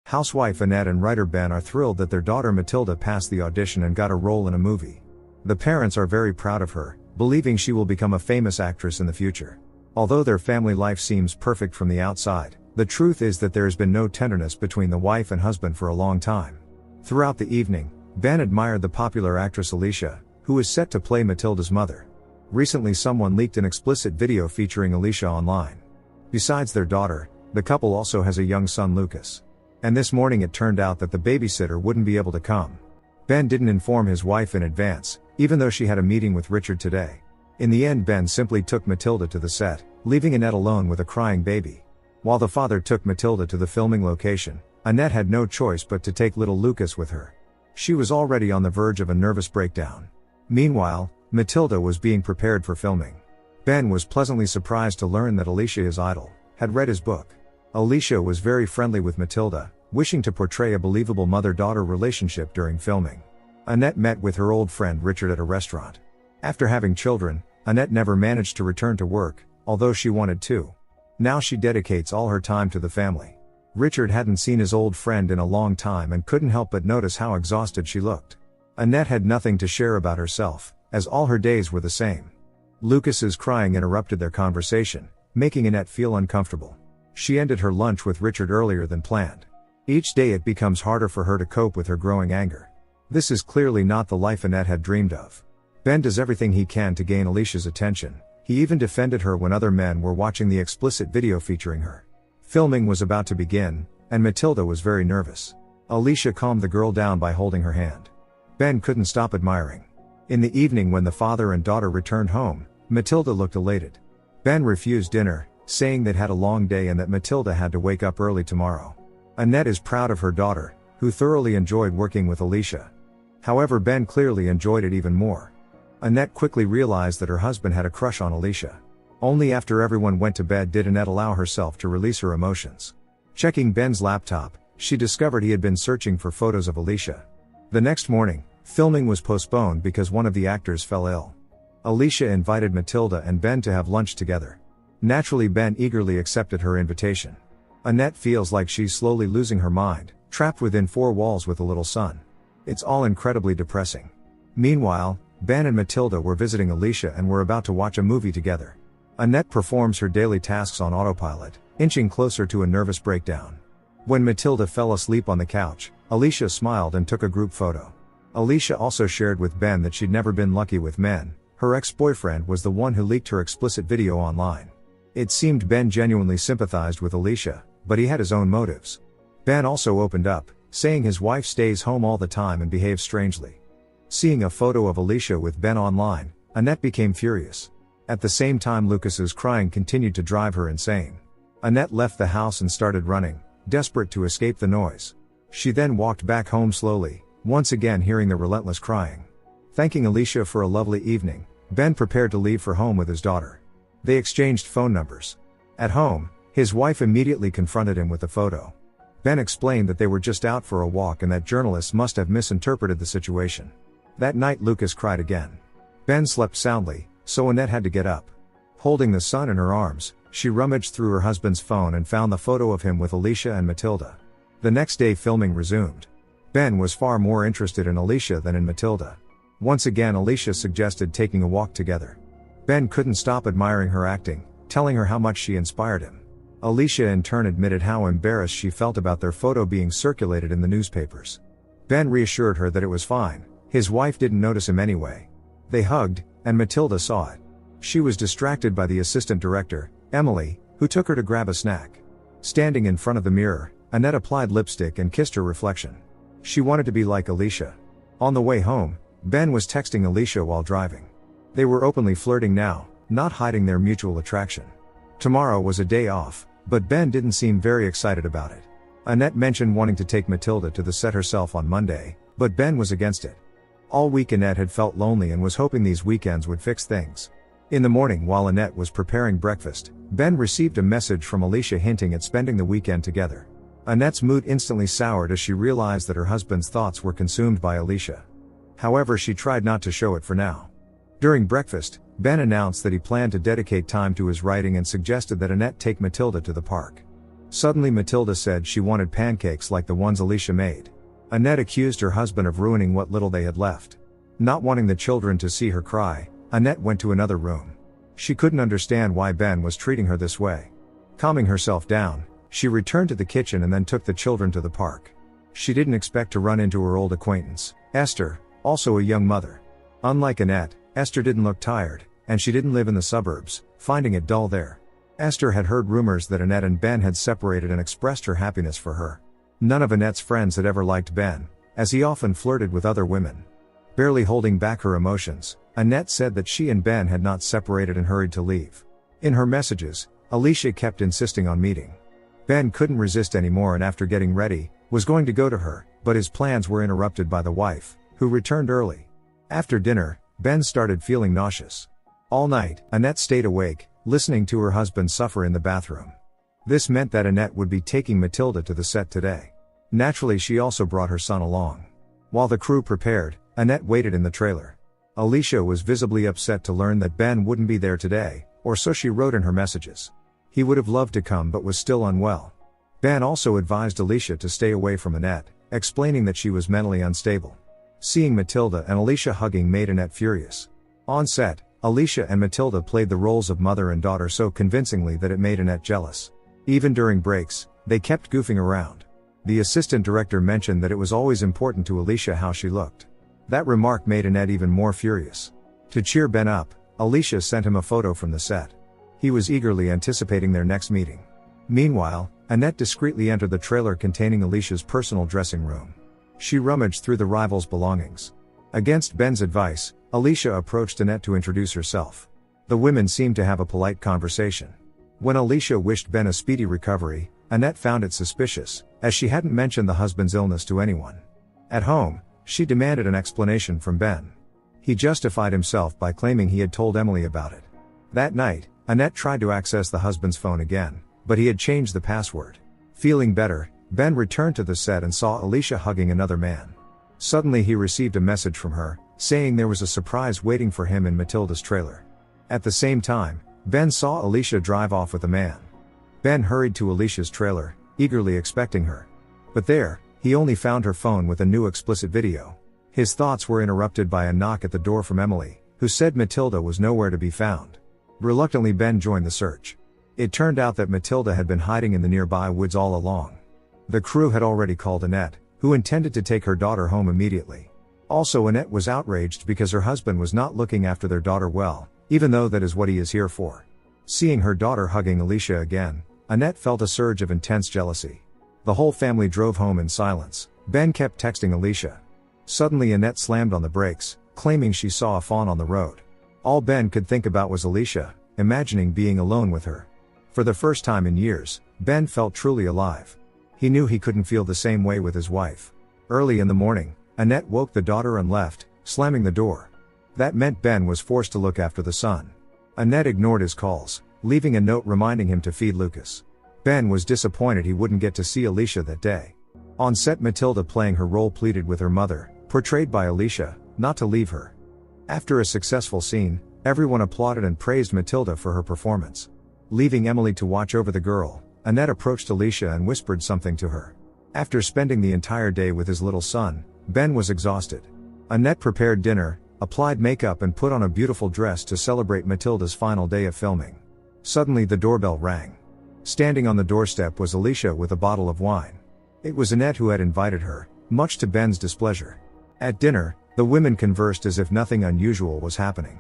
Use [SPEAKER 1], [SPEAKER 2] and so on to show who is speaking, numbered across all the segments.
[SPEAKER 1] Housewife Annette and writer Ben are thrilled that their daughter Matilda passed the audition and got a role in a movie. The parents are very proud of her, believing she will become a famous actress in the future. Although their family life seems perfect from the outside, the truth is that there has been no tenderness between the wife and husband for a long time. Throughout the evening, Ben admired the popular actress Alicia, who is set to play Matilda's mother. Recently someone leaked an explicit video featuring Alicia online. Besides their daughter, the couple also has a young son Lucas. And this morning it turned out that the babysitter wouldn't be able to come. Ben didn't inform his wife in advance, even though she had a meeting with Richard today. In the end Ben simply took Matilda to the set, leaving Annette alone with a crying baby. While the father took Matilda to the filming location, Annette had no choice but to take little Lucas with her. She was already on the verge of a nervous breakdown. Meanwhile, Matilda was being prepared for filming. Ben was pleasantly surprised to learn that Alicia, his idol, had read his book. Alicia was very friendly with Matilda, wishing to portray a believable mother-daughter relationship during filming. Annette met with her old friend Richard at a restaurant. After having children, Annette never managed to return to work, although she wanted to. Now she dedicates all her time to the family. Richard hadn't seen his old friend in a long time and couldn't help but notice how exhausted she looked. Annette had nothing to share about herself, as all her days were the same. Lucas's crying interrupted their conversation, making Annette feel uncomfortable. She ended her lunch with Richard earlier than planned. Each day it becomes harder for her to cope with her growing anger. This is clearly not the life Annette had dreamed of. Ben does everything he can to gain Alicia's attention. He even defended her when other men were watching the explicit video featuring her. Filming was about to begin, and Matilda was very nervous. Alicia calmed the girl down by holding her hand. Ben couldn't stop admiring. In the evening when the father and daughter returned home, Matilda looked elated. Ben refused dinner, saying they'd had a long day and that Matilda had to wake up early tomorrow. Annette is proud of her daughter, who thoroughly enjoyed working with Alicia. However, Ben clearly enjoyed it even more. Annette quickly realized that her husband had a crush on Alicia. Only after everyone went to bed did Annette allow herself to release her emotions. Checking Ben's laptop, she discovered he had been searching for photos of Alicia. The next morning, filming was postponed because one of the actors fell ill. Alicia invited Matilda and Ben to have lunch together. Naturally, Ben eagerly accepted her invitation. Annette feels like she's slowly losing her mind, trapped within four walls with a little son. It's all incredibly depressing. Meanwhile, Ben and Matilda were visiting Alicia and were about to watch a movie together. Annette performs her daily tasks on autopilot, inching closer to a nervous breakdown. When Matilda fell asleep on the couch, Alicia smiled and took a group photo. Alicia also shared with Ben that she'd never been lucky with men. Her ex-boyfriend was the one who leaked her explicit video online. It seemed Ben genuinely sympathized with Alicia, but he had his own motives. Ben also opened up, saying his wife stays home all the time and behaves strangely. Seeing a photo of Alicia with Ben online, Annette became furious. At the same time, Lucas's crying continued to drive her insane. Annette left the house and started running, desperate to escape the noise. She then walked back home slowly, once again hearing the relentless crying. Thanking Alicia for a lovely evening, Ben prepared to leave for home with his daughter. They exchanged phone numbers. At home, his wife immediately confronted him with the photo. Ben explained that they were just out for a walk and that journalists must have misinterpreted the situation. That night Lucas cried again. Ben slept soundly, so Annette had to get up. Holding the son in her arms, she rummaged through her husband's phone and found the photo of him with Alicia and Matilda. The next day filming resumed. Ben was far more interested in Alicia than in Matilda. Once again Alicia suggested taking a walk together. Ben couldn't stop admiring her acting, telling her how much she inspired him. Alicia in turn admitted how embarrassed she felt about their photo being circulated in the newspapers. Ben reassured her that it was fine, his wife didn't notice him anyway. They hugged, and Matilda saw it. She was distracted by the assistant director, Emily, who took her to grab a snack. Standing in front of the mirror, Annette applied lipstick and kissed her reflection. She wanted to be like Alicia. On the way home, Ben was texting Alicia while driving. They were openly flirting now, not hiding their mutual attraction. Tomorrow was a day off, but Ben didn't seem very excited about it. Annette mentioned wanting to take Matilda to the set herself on Monday, but Ben was against it. All week Annette had felt lonely and was hoping these weekends would fix things. In the morning while Annette was preparing breakfast, Ben received a message from Alicia hinting at spending the weekend together. Annette's mood instantly soured as she realized that her husband's thoughts were consumed by Alicia. However, she tried not to show it for now. During breakfast, Ben announced that he planned to dedicate time to his writing and suggested that Annette take Matilda to the park. Suddenly Matilda said she wanted pancakes like the ones Alicia made. Annette accused her husband of ruining what little they had left. Not wanting the children to see her cry, Annette went to another room. She couldn't understand why Ben was treating her this way. Calming herself down, she returned to the kitchen and then took the children to the park. She didn't expect to run into her old acquaintance, Esther, also a young mother. Unlike Annette, Esther didn't look tired, and she didn't live in the suburbs, finding it dull there. Esther had heard rumors that Annette and Ben had separated and expressed her happiness for her. None of Annette's friends had ever liked Ben, as he often flirted with other women. Barely holding back her emotions, Annette said that she and Ben had not separated and hurried to leave. In her messages, Alicia kept insisting on meeting. Ben couldn't resist anymore and after getting ready, was going to go to her, but his plans were interrupted by the wife, who returned early. After dinner, Ben started feeling nauseous. All night, Annette stayed awake, listening to her husband suffer in the bathroom. This meant that Annette would be taking Matilda to the set today. Naturally, she also brought her son along. While the crew prepared, Annette waited in the trailer. Alicia was visibly upset to learn that Ben wouldn't be there today, or so she wrote in her messages. He would have loved to come but was still unwell. Ben also advised Alicia to stay away from Annette, explaining that she was mentally unstable. Seeing Matilda and Alicia hugging made Annette furious. On set, Alicia and Matilda played the roles of mother and daughter so convincingly that it made Annette jealous. Even during breaks, they kept goofing around. The assistant director mentioned that it was always important to Alicia how she looked. That remark made Annette even more furious. To cheer Ben up, Alicia sent him a photo from the set. He was eagerly anticipating their next meeting. Meanwhile, Annette discreetly entered the trailer containing Alicia's personal dressing room. She rummaged through the rival's belongings. Against Ben's advice, Alicia approached Annette to introduce herself. The women seemed to have a polite conversation. When Alicia wished Ben a speedy recovery, Annette found it suspicious, as she hadn't mentioned the husband's illness to anyone. At home, she demanded an explanation from Ben. He justified himself by claiming he had told Emily about it. That night, Annette tried to access the husband's phone again, but he had changed the password. Feeling better, Ben returned to the set and saw Alicia hugging another man. Suddenly he received a message from her, saying there was a surprise waiting for him in Matilda's trailer. At the same time, Ben saw Alicia drive off with a man. Ben hurried to Alicia's trailer, eagerly expecting her. But there, he only found her phone with a new explicit video. His thoughts were interrupted by a knock at the door from Emily, who said Matilda was nowhere to be found. Reluctantly, Ben joined the search. It turned out that Matilda had been hiding in the nearby woods all along. The crew had already called Annette, who intended to take her daughter home immediately. Also, Annette was outraged because her husband was not looking after their daughter well, even though that is what he is here for. Seeing her daughter hugging Alicia again, Annette felt a surge of intense jealousy. The whole family drove home in silence. Ben kept texting Alicia. Suddenly Annette slammed on the brakes, claiming she saw a fawn on the road. All Ben could think about was Alicia, imagining being alone with her. For the first time in years, Ben felt truly alive. He knew he couldn't feel the same way with his wife. Early in the morning, Annette woke the daughter and left, slamming the door. That meant Ben was forced to look after the son. Annette ignored his calls, leaving a note reminding him to feed Lucas. Ben was disappointed he wouldn't get to see Alicia that day. On set, Matilda, playing her role, pleaded with her mother, portrayed by Alicia, not to leave her. After a successful scene, everyone applauded and praised Matilda for her performance. Leaving Emily to watch over the girl, Annette approached Alicia and whispered something to her. After spending the entire day with his little son, Ben was exhausted. Annette prepared dinner, applied makeup and put on a beautiful dress to celebrate Matilda's final day of filming. Suddenly the doorbell rang. Standing on the doorstep was Alicia with a bottle of wine. It was Annette who had invited her, much to Ben's displeasure. At dinner, the women conversed as if nothing unusual was happening.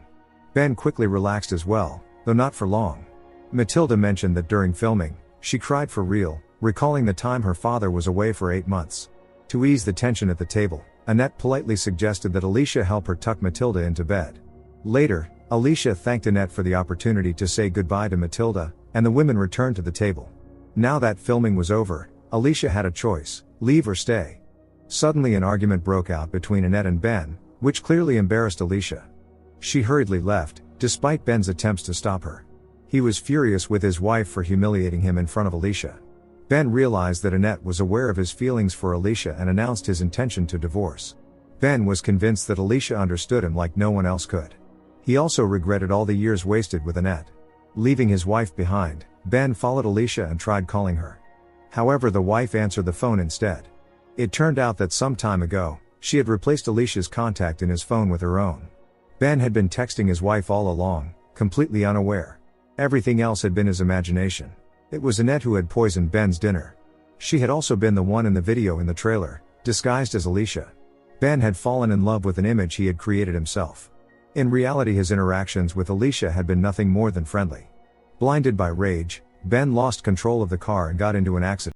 [SPEAKER 1] Ben quickly relaxed as well, though not for long. Matilda mentioned that during filming, she cried for real, recalling the time her father was away for 8 months. To ease the tension at the table, Annette politely suggested that Alicia help her tuck Matilda into bed. Later, Alicia thanked Annette for the opportunity to say goodbye to Matilda, and the women returned to the table. Now that filming was over, Alicia had a choice: leave or stay. Suddenly an argument broke out between Annette and Ben, which clearly embarrassed Alicia. She hurriedly left, despite Ben's attempts to stop her. He was furious with his wife for humiliating him in front of Alicia. Ben realized that Annette was aware of his feelings for Alicia and announced his intention to divorce. Ben was convinced that Alicia understood him like no one else could. He also regretted all the years wasted with Annette. Leaving his wife behind, Ben followed Alicia and tried calling her. However, the wife answered the phone instead. It turned out that some time ago, she had replaced Alicia's contact in his phone with her own. Ben had been texting his wife all along, completely unaware. Everything else had been his imagination. It was Annette who had poisoned Ben's dinner. She had also been the one in the video in the trailer, disguised as Alicia. Ben had fallen in love with an image he had created himself. In reality, his interactions with Alicia had been nothing more than friendly. Blinded by rage, Ben lost control of the car and got into an accident.